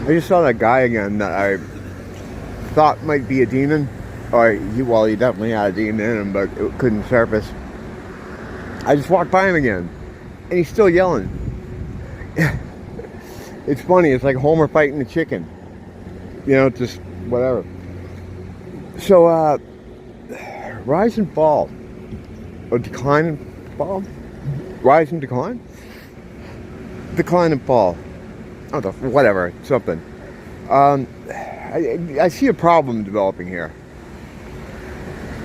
I just saw that guy again that I thought might be a demon. Or, he definitely had a demon in him, but it couldn't surface. I just walked by him again, and he's still yelling. It's funny, it's like Homer fighting the chicken. You know, just whatever. So, rise and fall. Or decline and fall? Rise and decline? Decline and fall. Oh, whatever, something. I see a problem developing here.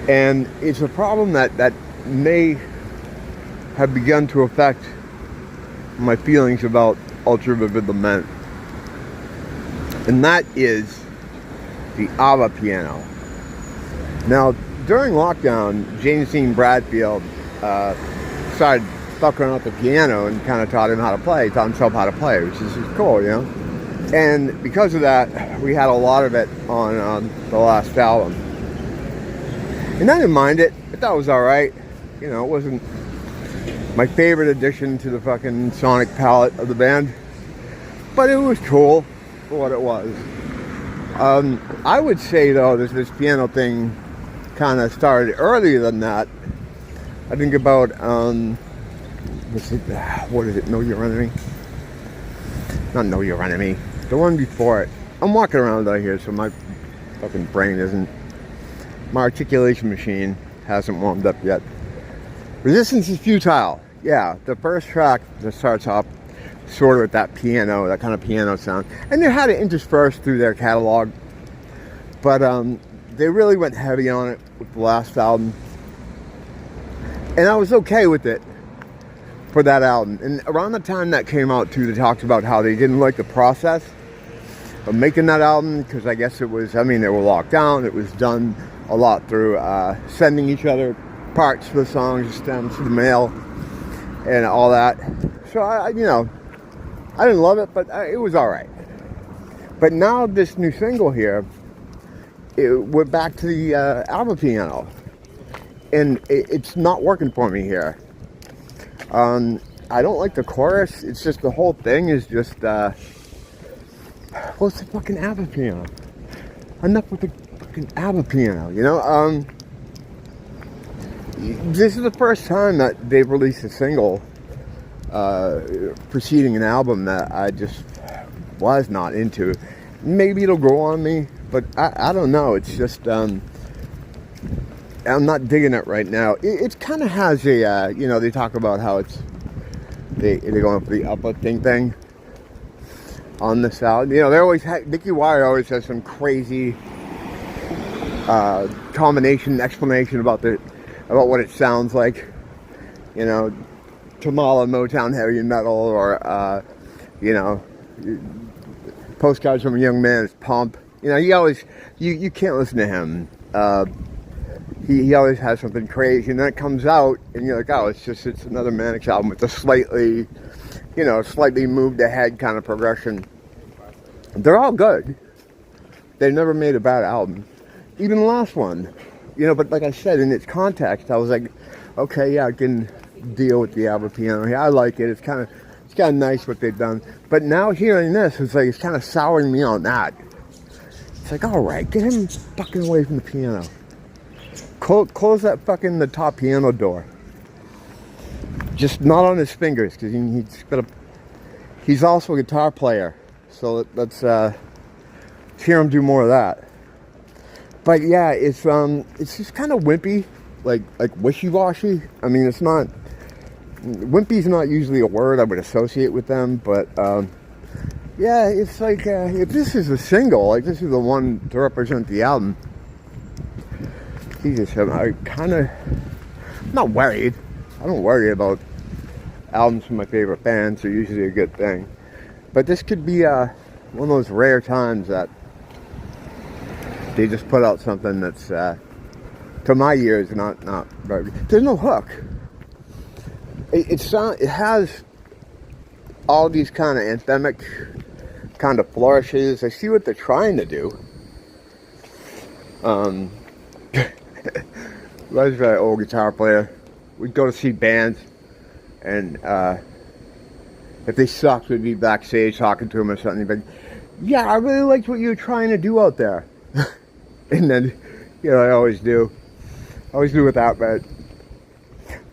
And it's a problem that may have begun to affect my feelings about ultra vivid lament. And that is the ABBA piano. Now, during lockdown, James Dean Bradfield started fucking around with the piano and kind of taught himself how to play, which is cool, you know. And because of that, we had a lot of it on the last album. And I didn't mind it. I thought it was alright. You know, it wasn't my favorite addition to the fucking sonic palette of the band. But it was cool for what it was. I would say, though, this piano thing kind of started earlier than that. I think about, what is it? Know Your Enemy? Not Know Your Enemy. The one before it. I'm walking around out here, so my fucking brain isn't... My articulation machine hasn't warmed up yet. Resistance is Futile. Yeah, the first track that starts off sort of with that piano, that kind of piano sound. And they had it interspersed through their catalog. But they really went heavy on it with the last album. And I was okay with it for that album. And around the time that came out, too, they talked about how they didn't like the process of making that album. Because I guess it was, they were locked down. It was done a lot through sending each other parts for the songs, stems to the mail, and all that. So, I didn't love it, but it was alright. But now this new single here, we're back to the ABBA piano. And it's not working for me here. I don't like the chorus. It's just the whole thing is just, what's the fucking ABBA piano? Enough with the fucking ABBA piano, you know? This is the first time that they've released a single preceding an album that I just was not into. Maybe it'll grow on me, but I don't know. It's just, I'm not digging it right now. It kind of has a, they talk about how they're going for the uplifting thing on this album. They always Nicky Wire always has some crazy explanation about what it sounds like. Tamala Motown heavy metal, or Postcards from a Young Man's Pump. You can't listen to him. He always has something crazy, and then it comes out, and you're like, oh, it's another Manic album with a slightly moved ahead kind of progression. They're all good. They've never made a bad album. Even the last one, but like I said, in its context, I was like, okay, yeah, I can deal with the ABBA piano. Yeah, I like it. It's kind of nice what they've done. But now hearing this, it's kind of souring me on that. It's like, all right, get him fucking away from the piano. Close that fucking the top piano door. Just not on his fingers, because he's also a guitar player. So let's hear him do more of that. But yeah, it's just kind of wimpy, like wishy-washy. It's not, wimpy's not usually a word I would associate with them, but yeah, it's like if this is a single, this is the one to represent the album. Jesus, I'm kind of not worried. I don't worry about albums from my favorite bands. They're usually a good thing. But this could be one of those rare times that they just put out something that's, to my ears, not very good. There's no hook. It has all these kind of anthemic kind of flourishes. I see what they're trying to do. I was an old guitar player. We'd go to see bands, and if they sucked, we'd be backstage talking to them or something. But yeah, I really liked what you were trying to do out there. And then, I always do. I always do with that, but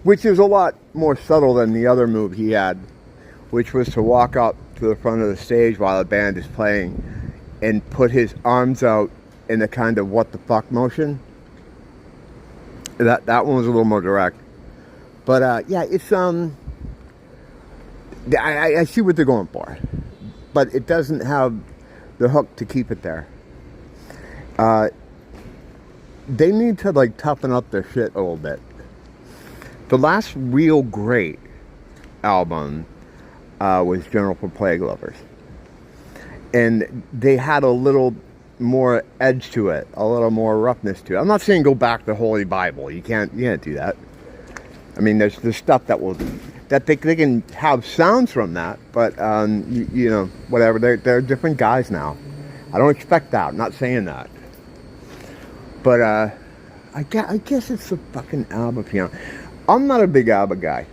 which is a lot more subtle than the other move he had, which was to walk up to the front of the stage while the band is playing and put his arms out in the kind of what the fuck motion. That one was a little more direct. But yeah, it's I see what they're going for, but it doesn't have the hook to keep it there. They need to like toughen up their shit a little bit. The last real great album was Journal for Plague Lovers, and they had a little more edge to it, a little more roughness to it. I'm not saying go back to the Holy Bible. You can't do that. I mean, there's stuff that they can have sounds from that, but whatever. They're different guys now. I don't expect that. I'm not saying that. But I guess it's the fucking ABBA piano. I'm not a big ABBA guy.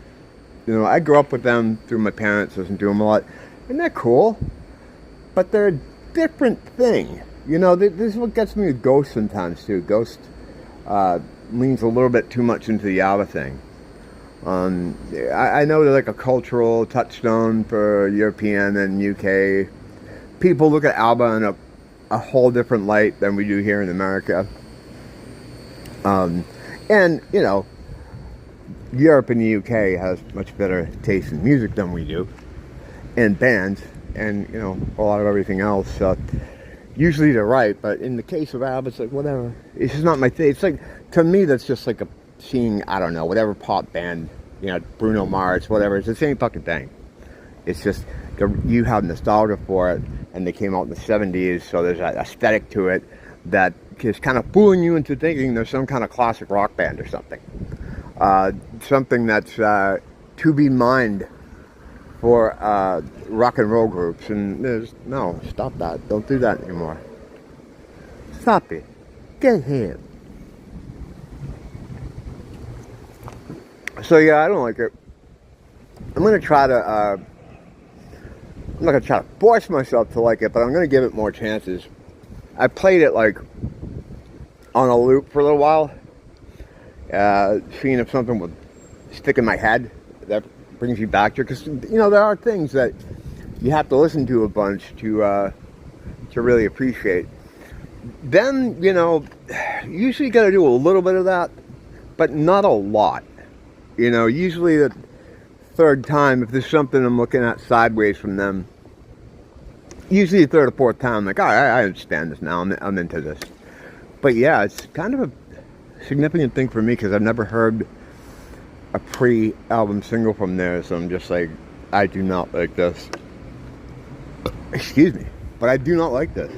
I grew up with them through my parents, listened to them a lot, and they're cool. But they're a different thing. This is what gets me with Ghost sometimes too. Ghost leans a little bit too much into the ABBA thing. I know they're like a cultural touchstone for European and UK. People look at ABBA in a whole different light than we do here in America. And, Europe and the UK has much better taste in music than we do. And bands. And, a lot of everything else. Usually they're right, but in the case of ABBA, it's like, whatever. It's just not my thing. It's like, to me, that's just like seeing, I don't know, whatever pop band, Bruno Mars, whatever. It's the same fucking thing. It's just, you have nostalgia for it, and they came out in the 70s, so there's an aesthetic to it that is kind of fooling you into thinking there's some kind of classic rock band or something. Something that's to be mined for rock and roll groups, and no, stop that. Don't do that anymore. Stop it. Get him. So yeah, I don't like it. I'm not gonna try to force myself to like it, but I'm gonna give it more chances. I played it like on a loop for a little while, seeing if something would stick in my head that brings you back to it. Because there are things that you have to listen to a bunch to really appreciate. Then usually you got to do a little bit of that, but not a lot. Usually the third time, if there's something I'm looking at sideways from them, usually the third or fourth time, I'm like, all right, I understand this now. I'm into this. But yeah, it's kind of a significant thing for me because I've never heard a pre-album single from there. So I'm just like, I do not like this. Excuse me, but I do not like this.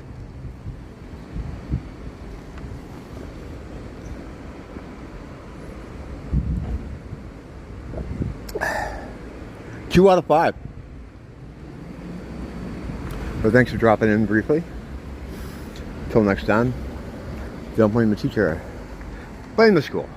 Two out of 5. So thanks for dropping in briefly. Till next time, don't blame the teacher, blame the school.